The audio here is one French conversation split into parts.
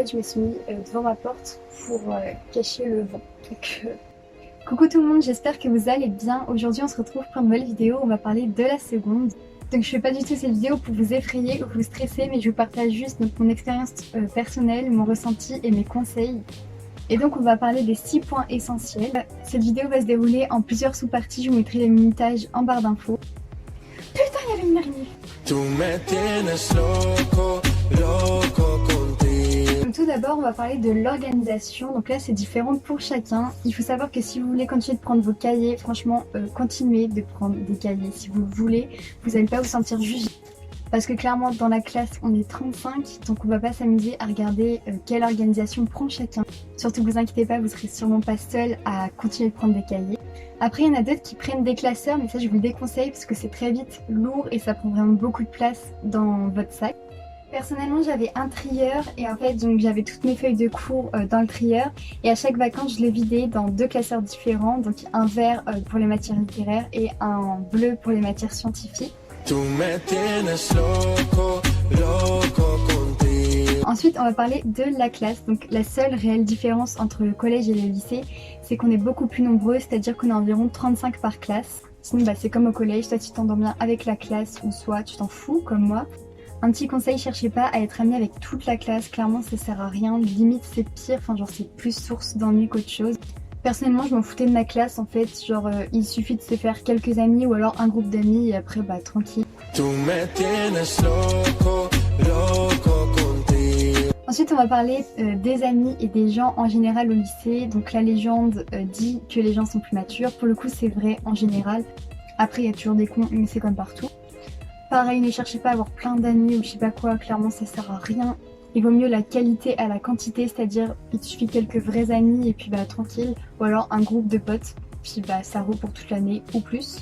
fait je me suis mis devant ma porte pour cacher le vent. Donc, coucou tout le monde, j'espère que vous allez bien. Aujourd'hui on se retrouve pour une nouvelle vidéo, on va parler de la seconde. Donc je fais pas du tout cette vidéo pour vous effrayer ou vous stresser, mais je vous partage juste mon expérience personnelle, mon ressenti et mes conseils. Et donc on va parler des 6 points essentiels. Cette vidéo va se dérouler en plusieurs sous-parties, je vous mettrai les minutages en barre d'infos. Putain, il y avait une araignée. Donc tout d'abord on va parler de l'organisation, donc là c'est différent pour chacun. Il faut savoir que si vous voulez continuer de prendre vos cahiers, franchement continuez de prendre des cahiers si vous voulez, vous n'allez pas vous sentir jugé. Parce que clairement dans la classe on est 35, donc on va pas s'amuser à regarder quelle organisation prend chacun. Surtout vous inquiétez pas, vous serez sûrement pas seul à continuer de prendre des cahiers. Après il y en a d'autres qui prennent des classeurs, mais ça je vous le déconseille parce que c'est très vite lourd et ça prend vraiment beaucoup de place dans votre sac. Personnellement j'avais un trieur et en fait donc j'avais toutes mes feuilles de cours dans le trieur et à chaque vacances je les vidais dans 2 classeurs différents, donc un vert pour les matières littéraires et un bleu pour les matières scientifiques. Ensuite on va parler de la classe, donc la seule réelle différence entre le collège et le lycée c'est qu'on est beaucoup plus nombreux, c'est-à-dire qu'on est environ 35 par classe. Sinon c'est comme au collège, soit tu t'endors bien avec la classe ou soit tu t'en fous comme moi. Un petit conseil, cherchez pas à être ami avec toute la classe, clairement ça sert à rien, limite c'est pire, enfin genre c'est plus source d'ennui qu'autre chose. Personnellement je m'en foutais de ma classe en fait, genre il suffit de se faire quelques amis ou alors un groupe d'amis et après bah tranquille. Ensuite on va parler des amis et des gens en général au lycée, donc la légende dit que les gens sont plus matures, pour le coup c'est vrai en général, après il y a toujours des cons mais c'est comme partout. Pareil, ne cherchez pas à avoir plein d'amis ou je sais pas quoi, clairement ça sert à rien. Il vaut mieux la qualité à la quantité, c'est-à-dire il suffit quelques vrais amis et puis bah tranquille, ou alors un groupe de potes, puis bah ça roule pour toute l'année ou plus.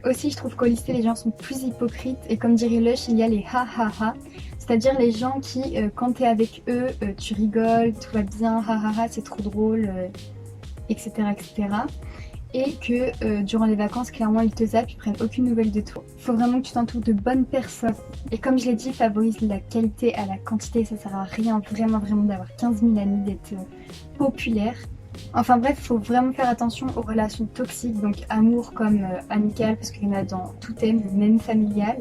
Aussi je trouve qu'au lycée les gens sont plus hypocrites et comme dirait Lush, il y a les ha ha ha, c'est-à-dire les gens qui quand t'es avec eux tu rigoles, tout va bien, ha ha ha c'est trop drôle, etc. etc. Et que durant les vacances, clairement, ils te zappent, ils prennent aucune nouvelle de toi. Faut vraiment que tu t'entoures de bonnes personnes. Et comme je l'ai dit, favorise la qualité à la quantité, ça sert à rien vraiment d'avoir 15 000 amis, d'être populaire. Enfin bref, faut vraiment faire attention aux relations toxiques, donc amour comme amical, parce qu'il y en a dans tout thème, même familial.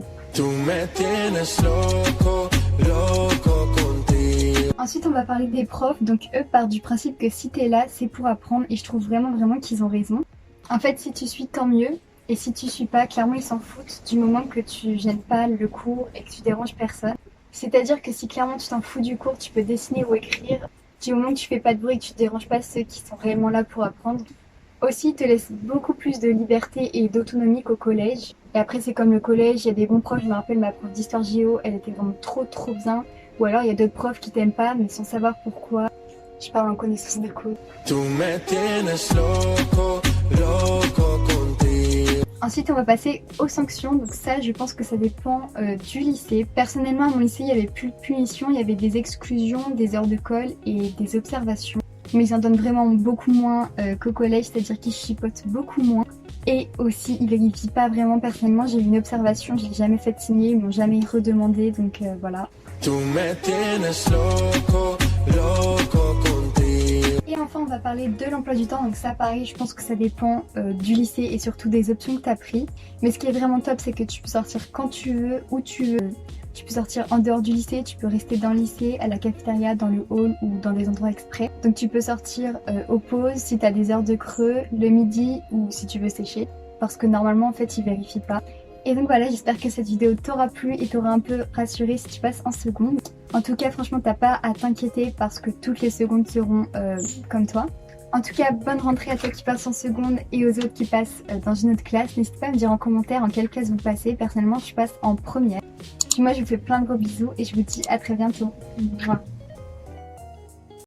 Ensuite on va parler des profs, donc eux partent du principe que si t'es là, c'est pour apprendre et je trouve vraiment qu'ils ont raison. En fait si tu suis tant mieux, et si tu suis pas, clairement ils s'en foutent du moment que tu gênes pas le cours et que tu déranges personne. C'est-à-dire que si clairement tu t'en fous du cours, tu peux dessiner ou écrire, du moment que tu fais pas de bruit et que tu déranges pas ceux qui sont réellement là pour apprendre. Aussi ils te laissent beaucoup plus de liberté et d'autonomie qu'au collège. Et après c'est comme le collège, il y a des bons profs, je me rappelle ma prof d'histoire géo, elle était vraiment trop bien. Ou alors il y a d'autres profs qui t'aiment pas mais sans savoir pourquoi. Je parle en connaissance de cause. Ensuite on va passer aux sanctions, donc ça je pense que ça dépend du lycée. Personnellement à mon lycée il n'y avait plus de punition, il y avait des exclusions, des heures de colle et des observations. Mais ils en donnent vraiment beaucoup moins qu'au collège, c'est-à-dire qu'ils chipotent beaucoup moins. Et aussi ils vérifient pas vraiment, personnellement j'ai eu une observation, je l'ai jamais fait signer, ils m'ont jamais redemandé donc voilà. Et enfin on va parler de l'emploi du temps, donc ça pareil je pense que ça dépend du lycée et surtout des options que tu as pris. Mais ce qui est vraiment top c'est que tu peux sortir quand tu veux, où tu veux. Tu peux sortir en dehors du lycée, tu peux rester dans le lycée, à la cafétéria, dans le hall ou dans des endroits exprès. Donc tu peux sortir aux pauses si tu as des heures de creux, le midi ou si tu veux sécher. Parce que normalement en fait ils vérifient pas. Et donc voilà, j'espère que cette vidéo t'aura plu et t'aura un peu rassuré si tu passes en seconde. En tout cas, franchement, t'as pas à t'inquiéter parce que toutes les secondes seront comme toi. En tout cas, bonne rentrée à toi qui passes en seconde et aux autres qui passent dans une autre classe. N'hésitez pas à me dire en commentaire en quelle classe vous passez. Personnellement, je passe en première. Puis moi, je vous fais plein de gros bisous et je vous dis à très bientôt. Au revoir.